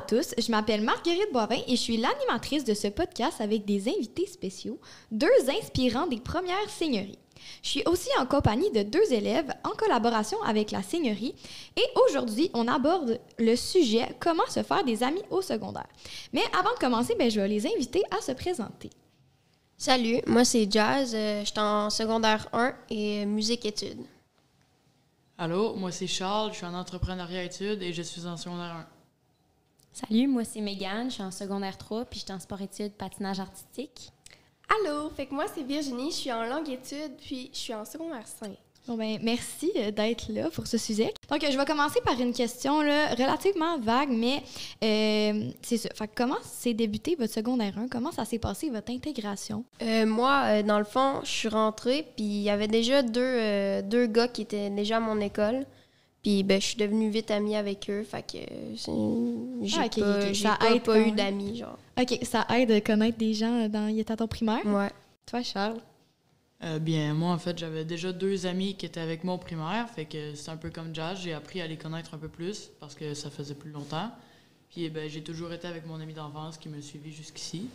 tous, je m'appelle Marguerite Boivin et je suis l'animatrice de ce podcast avec des invités spéciaux, deux inspirants des premières seigneuries. Je suis aussi en compagnie de deux élèves en collaboration avec la seigneurie et aujourd'hui, on aborde le sujet « Comment se faire des amis au secondaire ». Mais avant de commencer, je vais les inviter à se présenter. Salut, moi c'est Jazz, je suis en secondaire 1 et musique-études. Allô, moi c'est Charles, je suis en entrepreneuriat-études et je suis en secondaire 1. Salut, moi c'est Mégane, je suis en secondaire 3 puis je suis en sport-études patinage artistique. Allô, fait que moi c'est Virginie, je suis en langue-études puis je suis en secondaire 5. Bon merci d'être là pour ce sujet. Donc, je vais commencer par une question là, relativement vague, mais c'est ça. Fait que comment s'est débuté votre secondaire 1? Comment ça s'est passé, votre intégration? Moi, dans le fond, je suis rentrée, puis il y avait déjà deux gars qui étaient déjà à mon école. Puis je suis devenue vite amie avec eux, fait que j'ai pas eu d'amis, genre. OK, ça aide de connaître des gens il était à ton primaire? Ouais. Toi, Charles? Moi, en fait, j'avais déjà deux amis qui étaient avec moi au primaire, fait que c'est un peu comme Jazz. J'ai appris à les connaître un peu plus parce que ça faisait plus longtemps. Puis, j'ai toujours été avec mon ami d'enfance qui me suivi jusqu'ici.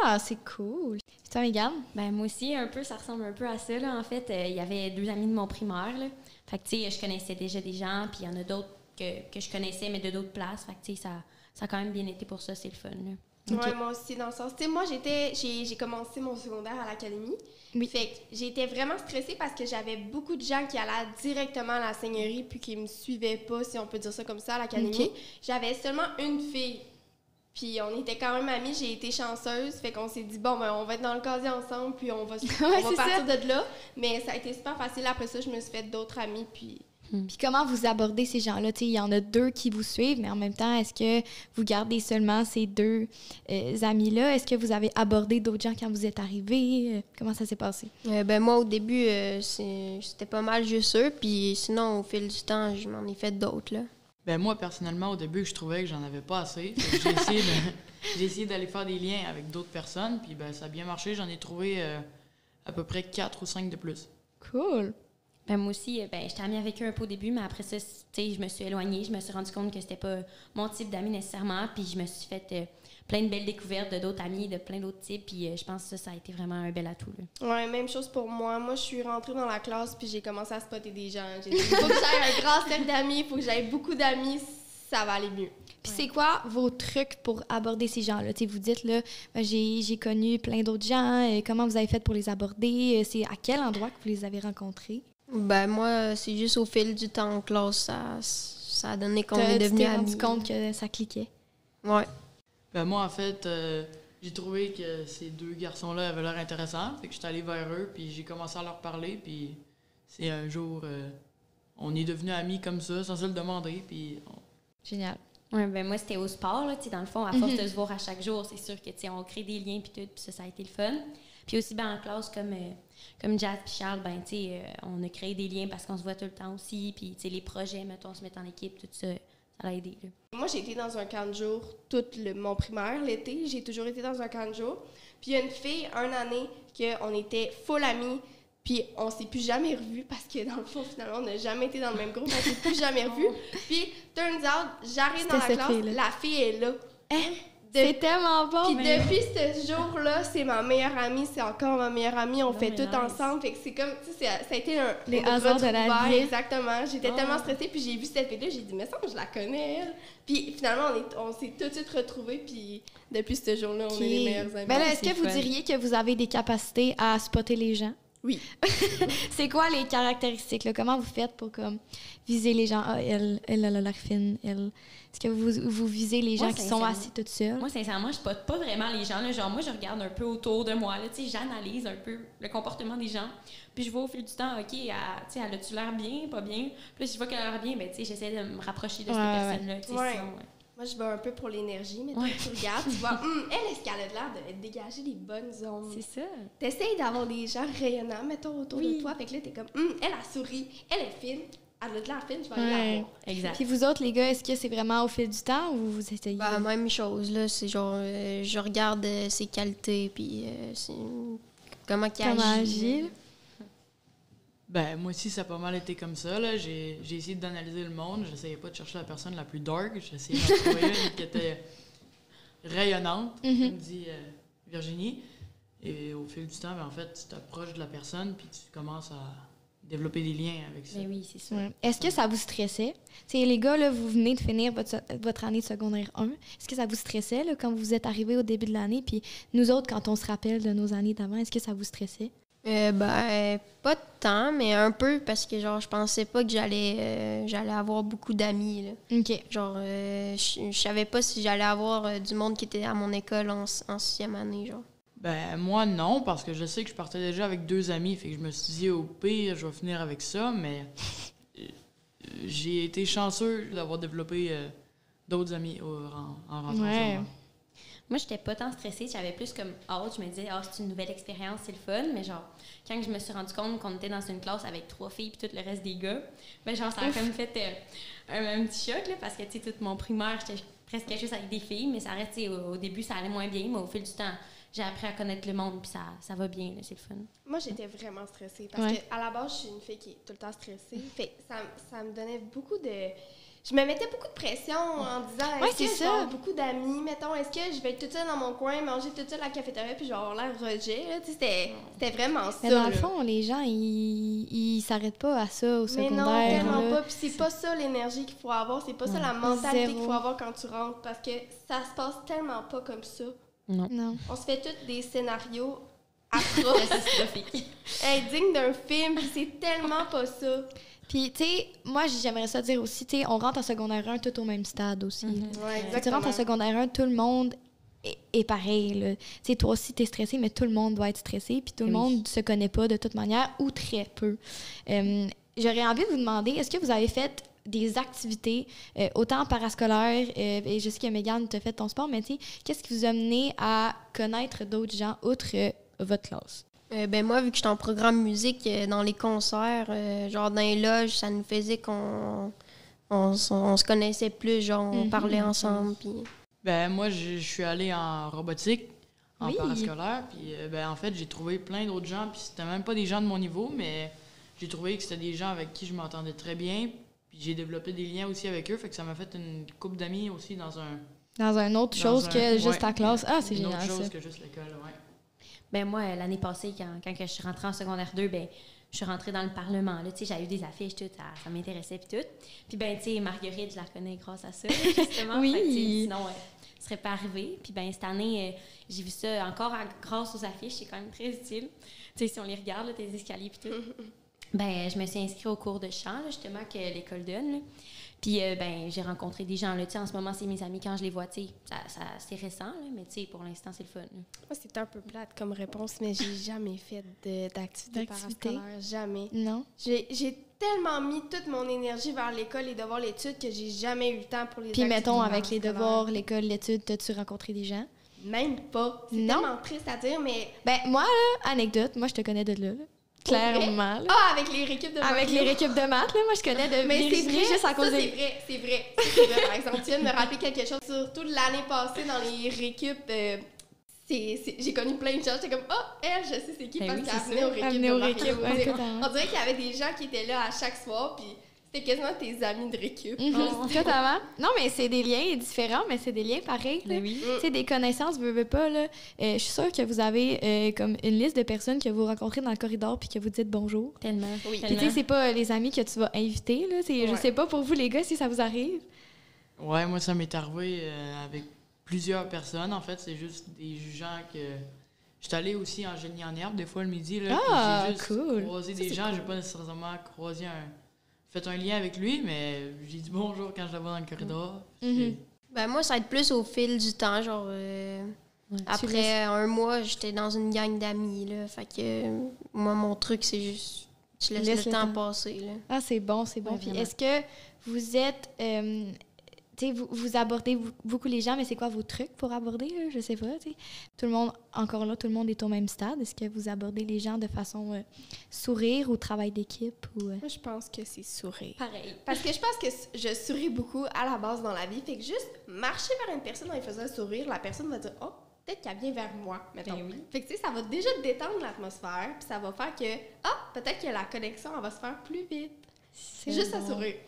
Ah, c'est cool. Et toi, Mégane? Moi aussi, ça ressemble un peu à ça, là. En fait, il y avait deux amis de mon primaire, là. Fait que, tu sais, je connaissais déjà des gens, puis il y en a d'autres que je connaissais, mais de d'autres places. Fait que, tu sais, ça a quand même bien été pour ça, c'est le fun, là. Okay. Ouais, moi aussi, dans le sens... Tu sais, moi, j'ai commencé mon secondaire à l'académie. Oui. Fait que j'étais vraiment stressée parce que j'avais beaucoup de gens qui allaient directement à la seigneurie puis qui me suivaient pas, si on peut dire ça comme ça, à l'académie. Okay. J'avais seulement une fille. Puis on était quand même amis, j'ai été chanceuse. Fait qu'on s'est dit, on va être dans le casier ensemble, puis on va partir de là. Mais ça a été super facile. Après ça, je me suis fait d'autres amis, puis... Puis comment vous abordez ces gens-là? Il y en a deux qui vous suivent, mais en même temps, est-ce que vous gardez seulement ces deux amis-là? Est-ce que vous avez abordé d'autres gens quand vous êtes arrivés? Comment ça s'est passé? Moi, au début, c'était pas mal juste eux. Puis sinon, au fil du temps, je m'en ai fait d'autres, là. Moi, personnellement, au début, je trouvais que j'en avais pas assez. J'ai essayé d'aller faire des liens avec d'autres personnes, puis ça a bien marché. J'en ai trouvé à peu près 4 ou 5 de plus. Cool! Moi aussi, j'étais amie avec eux un peu au début, mais après ça, je me suis éloignée. Je me suis rendu compte que c'était pas mon type d'amis nécessairement. Puis je me suis fait plein de belles découvertes de d'autres amis, de plein d'autres types. Puis je pense que ça a été vraiment un bel atout, là. Ouais, même chose pour moi. Moi, je suis rentrée dans la classe puis j'ai commencé à spotter des gens. J'ai dit, faut que j'aille un grand cercle d'amis, faut que j'aille beaucoup d'amis, ça va aller mieux. Puis c'est quoi vos trucs pour aborder ces gens-là? Vous dites, là, j'ai connu plein d'autres gens. Comment vous avez fait pour les aborder? C'est à quel endroit que vous les avez rencontrés? Moi, c'est juste au fil du temps en classe, ça a donné qu'on est devenus amis. Tu t'es rendu compte que ça cliquait? Ouais. Moi, en fait, j'ai trouvé que ces deux garçons-là avaient l'air intéressants. Fait que j'étais allée vers eux, puis j'ai commencé à leur parler. Puis c'est un jour, on est devenus amis comme ça, sans se le demander. Puis Génial. Ouais, moi, c'était au sport, là, dans le fond, à force de se voir à chaque jour, c'est sûr que, on crée des liens, puis tout, puis ça a été le fun. Puis aussi, en classe, comme Jazz et Charles, on a créé des liens parce qu'on se voit tout le temps aussi, puis, les projets, mettons, on se met en équipe, tout ça, ça a aidé, là. Moi, j'ai été dans un camp de jour tout mon primaire, l'été. J'ai toujours été dans un camp de jour. Puis il y a une fille, une année, qu'on était full amis, puis on s'est plus jamais revus parce que, dans le fond, finalement, on n'a jamais été dans le même groupe, on s'est plus jamais revus. Puis, turns out, j'arrive dans la classe, la fille est là. C'est tellement bon! Puis depuis ce jour-là, c'est ma meilleure amie, c'est encore ma meilleure amie, on fait tout ensemble. Fait que c'est comme, tu sais, ça a été les hasards de la vie. Exactement. J'étais tellement stressée, puis j'ai vu cette fille-là, j'ai dit, mais ça, je la connais, elle. Puis finalement, on s'est tout de suite retrouvés, puis depuis ce jour-là, on est les meilleurs amis. Là, est-ce que vous diriez que vous avez des capacités à spotter les gens? Oui. C'est quoi les caractéristiques, là? Comment vous faites pour viser les gens? Ah, elle a l'air fine, elle... Est-ce que vous visez les gens qui sont assis toutes seules? Moi, sincèrement, je spotte pas vraiment les gens. Là. Genre, moi, je regarde un peu autour de moi. J'analyse un peu le comportement des gens. Puis je vois au fil du temps, OK, elle a-tu l'air bien, pas bien? Puis si je vois qu'elle a l'air bien, j'essaie de me rapprocher de cette personne-là. Moi, je vais un peu pour l'énergie, mais tu regardes, tu vois, elle, est-ce qu'elle a l'air de dégager les bonnes ondes? C'est ça. T'essayes d'avoir des gens rayonnants, mettons, autour de toi. Fait que là, t'es comme, elle a souri, elle est fine. Elle a de l'air fine, je vais aller la voir. Exact. Puis vous autres, les gars, est-ce que c'est vraiment au fil du temps ou vous essayez? Même chose, là. C'est genre, je regarde ses qualités, puis comment il agit. Ben, moi aussi, ça a pas mal été comme ça. Là. J'ai essayé d'analyser le monde. J'essayais pas de chercher la personne la plus dark. J'essayais d'en trouver une qui était rayonnante, comme dit Virginie. Et au fil du temps, ben, en fait, tu t'approches de la personne puis tu commences à développer des liens avec ça. Ben oui, c'est ça. Ouais. Est-ce que ça vous stressait? T'sais, les gars, là, vous venez de finir votre année de secondaire 1. Est-ce que ça vous stressait là, quand vous êtes arrivés au début de l'année? Puis nous autres, quand on se rappelle de nos années d'avant, est-ce que ça vous stressait? Pas tant, mais un peu, parce que genre je pensais pas que j'allais avoir beaucoup d'amis, là. OK. Genre, je savais pas si j'allais avoir du monde qui était à mon école en 6e année, genre. Ben, moi, non, parce que je sais que je partais déjà avec 2 amis. Fait que je me suis dit, au pire, je vais finir avec ça, mais j'ai été chanceux d'avoir développé d'autres amis en rentrant Ouais. secondaire. Moi, j'étais pas tant stressée. J'avais plus comme hâte. Je me disais, c'est une nouvelle expérience, c'est le fun. Mais genre, quand je me suis rendu compte qu'on était dans une classe avec 3 filles puis tout le reste des gars, ben genre, ça a comme fait un petit choc, là, parce que, tu sais, tout mon primaire, j'étais presque juste avec des filles. Mais ça reste, tu sais, au début, ça allait moins bien. Mais au fil du temps, j'ai appris à connaître le monde puis ça va bien, là, c'est le fun. Moi, j'étais vraiment stressée parce qu'à la base, je suis une fille qui est tout le temps stressée. Fait que ça me donnait beaucoup de... Je me mettais beaucoup de pression en disant est-ce que je vais avoir beaucoup d'amis, mettons, est-ce que je vais être toute seule dans mon coin, manger toute seule à la cafétéria puis je vais avoir l'air rejet, là, tu sais, c'était vraiment ça. Mais dans le là. fond, les gens, ils s'arrêtent pas à ça au Mais secondaire. non, tellement là. pas. Puis c'est pas ça l'énergie qu'il faut avoir, c'est pas ça la mentalité Zéro. qu'il faut avoir quand tu rentres parce que ça se passe tellement pas comme ça. Non. On se fait tous des scénarios atroces, dignes d'un film, puis c'est tellement pas ça. Puis, tu sais, moi, j'aimerais ça dire aussi, tu sais, on rentre en secondaire 1 tout au même stade aussi. là. Ouais, Quand tu rentres en secondaire 1, tout le monde est pareil. là. Tu sais, toi aussi, tu es stressé, mais tout le monde doit être stressé. Puis tout le monde ne se connaît pas de toute manière ou très peu. J'aurais envie de vous demander, est-ce que vous avez fait des activités, autant parascolaires, et je sais que Mégane, tu as fait ton sport, mais tu sais, qu'est-ce qui vous a mené à connaître d'autres gens outre votre classe? Moi, vu que j'étais en programme musique, dans les concerts, genre dans les loges, ça nous faisait on se connaissait plus, genre on parlait ensemble. Puis... Ben, moi, je suis allé en robotique, en Oui. parascolaire, puis en fait, j'ai trouvé plein d'autres gens, puis c'était même pas des gens de mon niveau, mais j'ai trouvé que c'était des gens avec qui je m'entendais très bien, puis j'ai développé des liens aussi avec eux, fait que ça m'a fait une couple d'amis aussi dans Dans une autre chose que juste ta classe. Ah, c'est une génial, autre chose ça. que juste l'école, ouais. Ben moi, l'année passée, quand je suis rentrée en secondaire 2, ben je suis rentrée dans le Parlement. Là, tu sais, j'avais eu des affiches, tout, ça m'intéressait puis tout. Puis ben, tu sais, Marguerite, je la connais grâce à ça, justement. Oui. Fait que, tu sais, sinon, ce serait pas arrivé. Puis ben cette année, j'ai vu ça encore grâce aux affiches. C'est quand même très utile. Tu sais, si on les regarde, là, tes escaliers puis tout. Ben, je me suis inscrite au cours de chant, là, justement, que l'école donne. Là. Puis, j'ai rencontré des gens. Là, tu sais, en ce moment, c'est mes amis quand je les vois. Tu sais, c'est récent, là, mais tu sais, pour l'instant, c'est le fun. Là. Moi, c'est un peu plate comme réponse, mais j'ai jamais fait d'activité parascolaire. Jamais. Non? J'ai tellement mis toute mon énergie vers l'école et devoirs l'étude que j'ai jamais eu le temps pour les Puis, activités mettons, avec les parascolaires. devoirs, l'école, l'étude, t'as-tu rencontré des gens? Même pas. C'est Non. tellement triste à dire, mais... Ben, moi, là, anecdote, moi, je te connais de là. Clairement. Là. Ah, avec les récup de Avec les récup de maths, là, moi, je connais de Mais c'est Virginie vrai, juste à cause ça, des... c'est vrai, par exemple. Tu viens de me rappeler quelque chose. Surtout l'année passée, dans les récup, j'ai connu plein de gens. J'étais comme, elle, je sais c'est qui, Ben parce oui, qu'elle c'est venait au ça. récup. Elle venait au de Mario. récup, ouais, totalement. On dirait qu'il y avait des gens qui étaient là à chaque soir, puis c'était quasiment tes amis de récup. Totalement. Non, mais c'est des liens différents, mais c'est des liens pareils. là. Ben oui. Tu sais, des connaissances, veux pas, là. Je suis sûre que vous avez comme une liste de personnes que vous rencontrez dans le corridor puis que vous dites bonjour. Tellement. Oui. Puis tu sais, c'est pas les amis que tu vas inviter, là. Je sais pas pour vous, les gars, si ça vous arrive. Ouais, moi, ça m'est arrivé avec plusieurs personnes. En fait, c'est juste des gens que... J'étais allé aussi en génie en herbe, des fois, le midi, là. Ah, puis j'ai juste cool. croisé des gens. J'ai pas nécessairement fait un lien avec lui, mais j'ai dit bonjour quand je le vois dans le corridor. Puis Ben moi, ça va être plus au fil du temps, genre... après un mois, j'étais dans une gang d'amis, là. Fait que moi, mon truc, c'est juste... Tu laisses le temps passer, là. Ah, c'est bon, c'est bon. Ouais, Puis vraiment. est-ce que vous êtes... tu sais, vous abordez beaucoup les gens, mais c'est quoi vos trucs pour aborder, là? Je sais pas, tu sais. Tout le monde, encore là, tout le monde est au même stade. Est-ce que vous abordez les gens de façon sourire ou travail d'équipe? Ou, Moi, je pense que c'est sourire. Pareil. Parce que je pense que je souris beaucoup à la base dans la vie. Fait que juste marcher vers une personne en lui faisant sourire, la personne va dire « Oh, peut-être qu'elle vient vers moi, mettons. Ben oui. Fait que, tu sais, ça va déjà détendre l'atmosphère, puis ça va faire que, peut-être que la connexion, elle va se faire plus vite. C'est juste bon. assuré.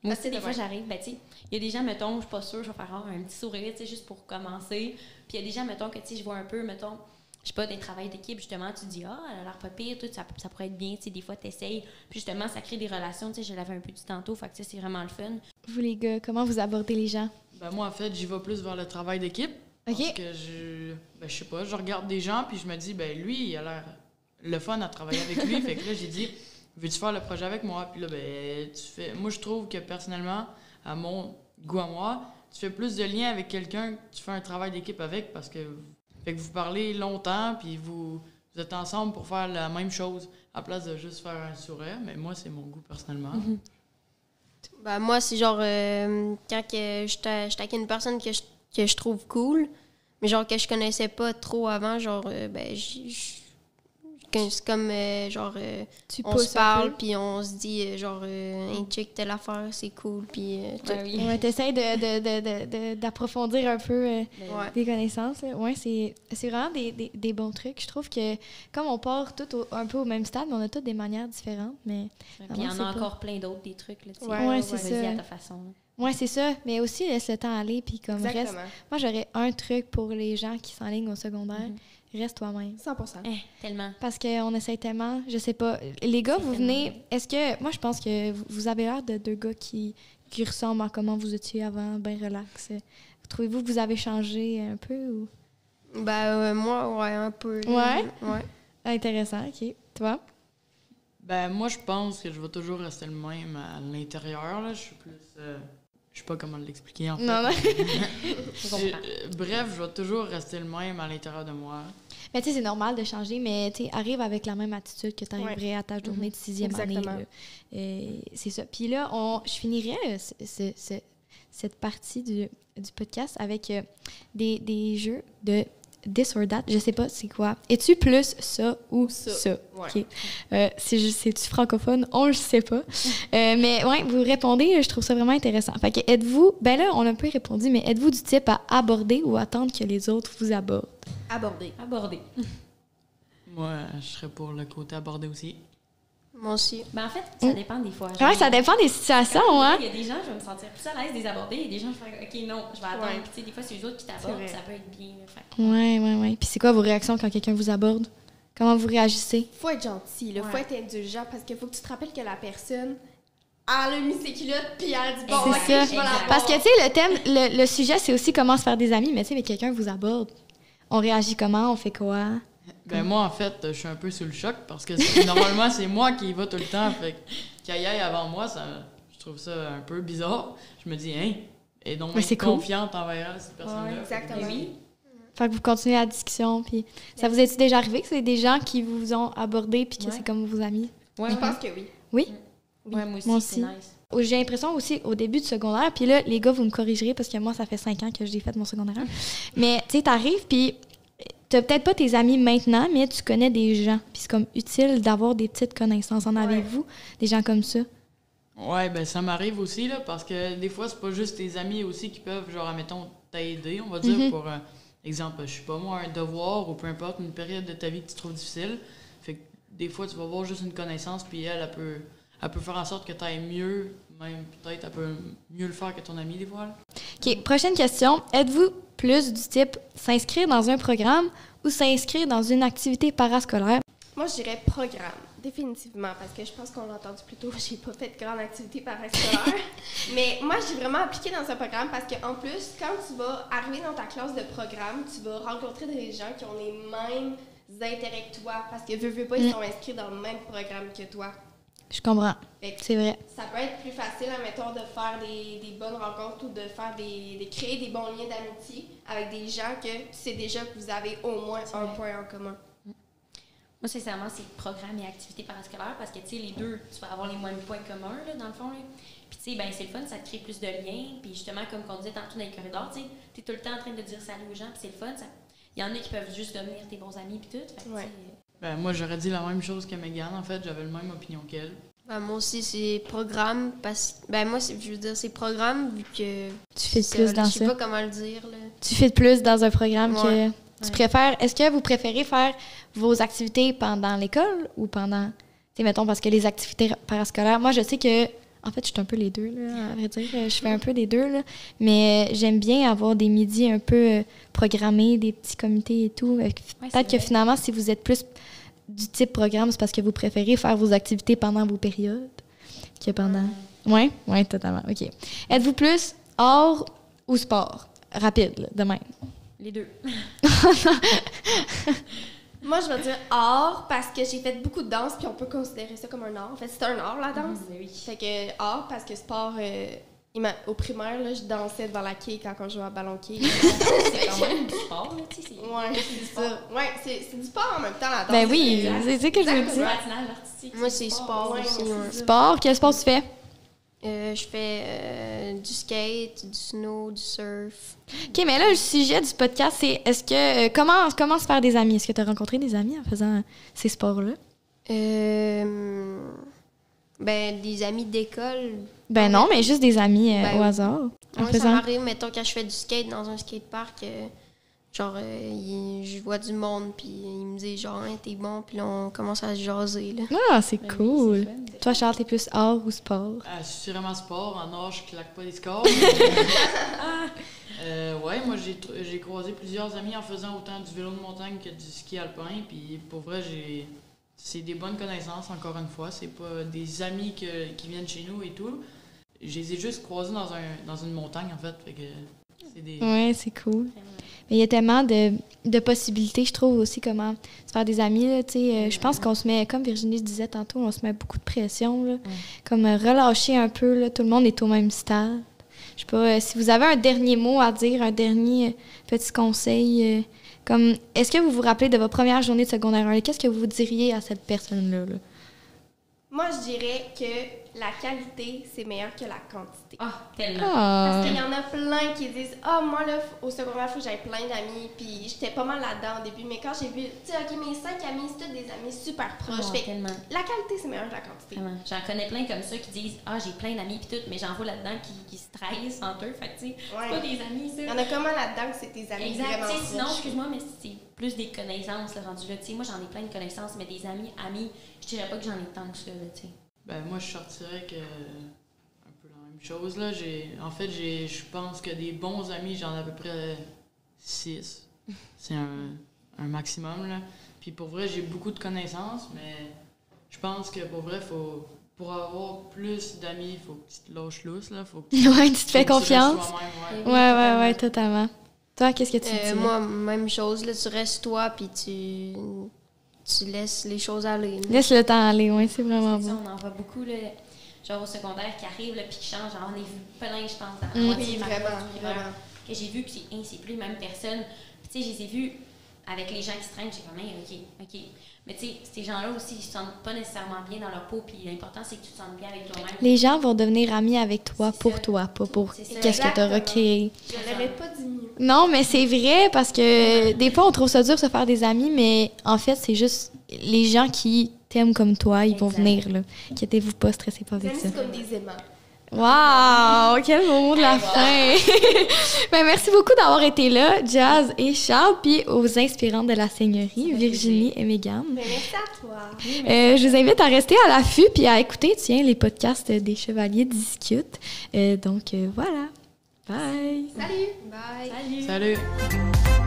Moi Parce aussi, que des fois, demain. j'arrive, ben, tu sais, il y a des gens, mettons, je suis pas sûre, je vais faire un petit sourire, tu sais, juste pour commencer. Puis il y a des gens, mettons, que, tu sais, je vois un peu, mettons, je sais pas, des travails d'équipe, justement, tu te dis, elle a l'air pas pire, tout, ça pourrait être bien, tu sais, des fois, t'essayes. Puis justement, ça crée des relations, tu sais, je l'avais un peu dit tantôt, fait que, tu sais, c'est vraiment le fun. Vous, les gars, comment vous abordez les gens? Ben moi, en fait, j'y vais plus vers le travail d'équipe. OK. Parce que je sais pas, je regarde des gens, puis je me dis, ben lui, il a l'air le fun à travailler avec lui. Fait que là, j'ai dit, veux-tu faire le projet avec moi? Puis là, ben, moi, je trouve que personnellement, à mon goût à moi, tu fais plus de liens avec quelqu'un que tu fais un travail d'équipe avec parce que, vous parlez longtemps, puis vous êtes ensemble pour faire la même chose à place de juste faire un sourire. Mais moi, c'est mon goût personnellement. Ben, moi, c'est genre quand que je avec une personne que je trouve cool, mais genre que je connaissais pas trop avant, genre, c'est comme, Tu on pousses se un parle, peu. puis on se dit, genre, un check telle affaire, c'est cool, puis tout. Ouais, t'essayes d'approfondir un peu Ouais. des connaissances. Là. Ouais, c'est vraiment des bons trucs. Je trouve que comme on part tous un peu au même stade, mais on a toutes des manières différentes. Mais Puis il y en c'est a pas- encore plein d'autres, des trucs, là, tu sais. Ouais, c'est Vas-y ça. à ta façon. là. ouais, c'est ça. Mais aussi, laisse le temps aller. Puis comme reste. Exactement. Moi, j'aurais un truc pour les gens qui s'enlignent au secondaire. Reste toi-même. 100%. Tellement. Parce qu'on essaye tellement, je sais pas. Les gars, vous venez. Est-ce que. Moi, je pense que vous avez l'air de deux gars qui ressemblent à comment vous étiez avant, bien relax. Trouvez-vous que vous avez changé un peu ou. Ben, moi, ouais, un peu. Ouais? Ouais. Intéressant, ok. Toi? Ben moi, je pense que je vais toujours rester le même à l'intérieur. Là. Je suis plus... je sais pas comment l'expliquer, en fait. Non, non. Je comprends. Bref, je vais toujours rester le même à l'intérieur de moi. Mais tu sais, c'est normal de changer, mais tu sais, arrive avec la même attitude que tu arriverais à ta journée de sixième année. Exactement. Là. C'est ça. Puis là, je finirais cette partie du podcast avec des jeux de this or that. Je sais pas c'est quoi. Es-tu plus ça ou ça? Ouais. OK. C'est-tu francophone? On le sait pas. Mais ouais, vous répondez, je trouve ça vraiment intéressant. Fait que êtes-vous, ben là, on a un peu répondu, mais êtes-vous du type à aborder ou attendre que les autres vous abordent? Aborder. Aborder. Moi, je serais pour le côté abordé aussi. Moi aussi. Ben, en fait, ça dépend des fois. Ouais, ça dépend des situations, hein? Il y a des gens, je vais me sentir plus à l'aise de les aborder. Il y a des gens, je vais faire, OK, non, je vais attendre. Ouais. Puis, tu sais, des fois, c'est eux autres qui t'abordent, vrai. ça peut être bien. là. Fait que- Ouais. Puis c'est quoi vos réactions quand quelqu'un vous aborde? Comment vous réagissez? Faut être gentil, là. Faut Ouais. être indulgent parce qu'il faut que tu te rappelles que la personne, elle a mis ses culottes puis elle a dit bon, C'est ok, ça. je vais la Parce que, voir. tu sais, le thème, le sujet, c'est aussi comment se faire des amis. Mais tu sais, avec quelqu'un vous aborde, on réagit comment? On fait quoi? Ben moi, en fait, je suis un peu sous le choc parce que normalement, c'est moi qui y va tout le temps. Fait que qu'elle y aille avant moi, je trouve ça un peu bizarre. Je me dis, hein, et donc Mais c'est cool. confiante envers elle, cette personne-là. Ouais, exactement. Fait que Oui. Fait que vous continuez la discussion. Puis ça vous est-il déjà arrivé que c'est des gens qui vous ont abordé puis que Ouais. c'est comme vos amis? Ouais, Je ouais. pense que oui. Oui? Ouais, moi aussi, Moi c'est aussi. nice. J'ai l'impression aussi au début du secondaire, puis là, les gars, vous me corrigerez parce que moi, ça fait 5 ans que j'ai fait mon secondaire 1. Mais tu sais, t'arrives, puis t'as peut-être pas tes amis maintenant, mais tu connais des gens. Puis c'est comme utile d'avoir des petites connaissances. En avez-vous des gens comme ça? Ouais, ben ça m'arrive aussi, là, parce que des fois, c'est pas juste tes amis aussi qui peuvent, genre, admettons, t'aider, on va dire, pour exemple, je sais pas moi, un devoir ou peu importe, une période de ta vie que tu trouves difficile. Fait que des fois, tu vas voir juste une connaissance, puis elle peut faire en sorte que tu ailles mieux, même peut-être, elle peut mieux le faire que ton ami, des fois. Là. OK, prochaine question. Êtes-vous plus du type s'inscrire dans un programme ou s'inscrire dans une activité parascolaire? Moi, je dirais programme, définitivement, parce que je pense qu'on l'a entendu plus tôt, j'ai pas fait de grande activité parascolaire. Mais moi, j'ai vraiment appliqué dans un programme parce qu'en plus, quand tu vas arriver dans ta classe de programme, tu vas rencontrer des gens qui ont les mêmes intérêts que toi, parce que veux pas, ils sont inscrits dans le même programme que toi. Je comprends. Fait que C'est vrai. ça peut être plus facile, admettons, de faire des bonnes rencontres ou de faire de créer des bons liens d'amitié avec des gens que tu sais déjà que vous avez au moins un point en commun. Moi, sincèrement, c'est programme et activité parascolaire parce que, tu sais, les deux, tu vas avoir les mêmes points communs, là, dans le fond. Là. Puis, tu sais, ben, c'est le fun, ça te crée plus de liens. Puis, justement, comme on disait tantôt dans les corridors, tu sais, t'es tout le temps en train de dire salut aux gens, puis c'est le fun. Il y en a qui peuvent juste devenir tes bons amis, puis tout. Fait que, Ouais. tu sais, Ben, moi, j'aurais dit la même chose que Megan, en fait, j'avais la même opinion qu'elle. Ben, moi aussi, c'est programme. Ben, moi, je veux dire, c'est programme vu que. Tu fais ça, plus là, dans je sais ça. pas comment le dire, là. Tu fais plus dans un programme Ouais. Tu préfères... Est-ce que vous préférez faire vos activités pendant l'école ou pendant... Tu sais, mettons, parce que les activités parascolaires... Moi, je sais que... En fait, je suis un peu les deux, là, à vrai dire. Je fais un peu des deux, là. Mais j'aime bien avoir des midis un peu programmés, des petits comités et tout. Peut-être que finalement, si vous êtes plus du type programme, c'est parce que vous préférez faire vos activités pendant vos périodes que pendant... Oui, totalement. OK. Êtes-vous plus art ou sport? Rapide, là, de même. Les deux. Moi, je vais dire art parce que j'ai fait beaucoup de danse, puis on peut considérer ça comme un art. En fait, c'est un art, la danse. Oui. Fait que art parce que sport, au primaire, là, je dansais devant la quai quand on jouait à ballon quai. C'est quand même du sport, là, tu sais. Ouais, c'est ça. Ouais, c'est du sport en même temps, la danse. Ben oui, c'est ça que je veux Du dire. patinage artistique. Moi, c'est sport Ouais, aussi. moi Ouais. Sport, quel sport tu fais? Je fais du skate, du snow, du surf. OK, mais là, le sujet du podcast, c'est est-ce que... comment se faire des amis? Est-ce que tu as rencontré des amis en faisant ces sports-là? Ben, des amis d'école. Ben non, mais juste des amis Ben, au hasard. En Moi, ça faisant... m'arrive, mettons, quand je fais du skate dans un skatepark, je vois du monde, puis ils me disent genre, hein, t'es bon, puis là, on commence à se jaser, là. Ah, c'est Ben oui, cool. c'est fun. Toi, Charles, t'es plus art ou sport? Assurément sport. En art, je claque pas des scores. Ouais, moi, j'ai croisé plusieurs amis en faisant autant du vélo de montagne que du ski alpin. Puis pour vrai, c'est des bonnes connaissances, encore une fois. C'est pas des amis qui viennent chez nous et tout. Je les ai juste croisés dans une montagne, en fait. Fait que c'est des... Ouais, c'est cool. Mais il y a tellement de possibilités, je trouve aussi, comment se faire des amis. Là, je pense qu'on se met, comme Virginie disait tantôt, on se met beaucoup de pression. Là, comme relâcher un peu, là, tout le monde est au même stade. Je sais pas, si vous avez un dernier mot à dire, un dernier petit conseil, comme est-ce que vous vous rappelez de votre première journée de secondaire 1? Qu'est-ce que vous diriez à cette personne-là? Là? Moi, je dirais que la qualité, c'est meilleur que la quantité. Ah, tellement. Ah. Parce qu'il y en a plein qui disent « Ah, moi, là, au secondaire, il faut que j'aille plein d'amis. » Puis j'étais pas mal là-dedans au début. Mais quand j'ai vu, tu sais, OK, mes 5 amis, c'est tous des amis super proches. Fait que Tellement. la qualité, c'est meilleur que la quantité. Vraiment. J'en connais plein comme ça qui disent « Ah, j'ai plein d'amis pis tout », mais j'en vois là-dedans qui se trahissent entre eux. Fait que, tu sais, c'est pas des amis, ça. Il y en a comment là-dedans que c'est tes amis Exact. vraiment Tu sais, sinon, proches. excuse-moi, mais c'est plus des connaissances, le rendu là. Tu sais, moi, j'en ai plein de connaissances, mais des amis, je dirais pas que j'en ai tant que ça, là, tu sais. Ben, moi, je sortirais que... un peu la même chose, là. Je pense que des bons amis, j'en ai à peu près 6. C'est un maximum, là. Puis pour vrai, j'ai beaucoup de connaissances, mais je pense que pour vrai, pour avoir plus d'amis, il faut que tu te lâches lousse, là. Faut que Ouais, tu te fais faut que tu confiance. restes toi-même, ouais. Ouais, totalement. Toi, qu'est-ce que tu dis? Moi, même chose, là, tu restes toi, puis tu laisses les choses aller. Là. Laisse le temps aller, ouais, c'est vraiment C'est ça, bon. on en voit beaucoup, là, genre au secondaire qui arrivent, là, puis qui changent. J'en ai vu plein, je pense, dans la Mm. moitié Oui, de ma vraiment, classe du primaire, vraiment. que j'ai vu que c'est plus les mêmes personnes. Puis, tu sais, je les ai vus avec les gens qui se traînent, j'ai comme, OK. Mais tu sais, ces gens-là aussi, ils se sentent pas nécessairement bien dans leur peau, puis l'important, c'est que tu te sentes bien avec toi-même. Les gens vont devenir amis avec toi C'est pour ça. toi, pas pour C'est ça. qu'est-ce que tu auras Exactement. créé. Je l'avais pas dit mieux. Non, mais c'est vrai parce que des fois, on trouve ça dur de se faire des amis, mais en fait, c'est juste les gens qui t'aiment comme toi, ils vont Exact. venir, là. Inquiétez-vous pas, stressez pas Les avec amis, ça. c'est comme des aimants. Wow! Quel beau mot de la fin! Ben, merci beaucoup d'avoir été là, Jazz et Charles, puis aux inspirantes de la Seigneurie, Virginie et Mégane. Mais merci à toi. Je vous invite à rester à l'affût puis à écouter, les podcasts des Chevaliers discutent. Donc, voilà. Bye! Salut! Bye! Salut! Salut!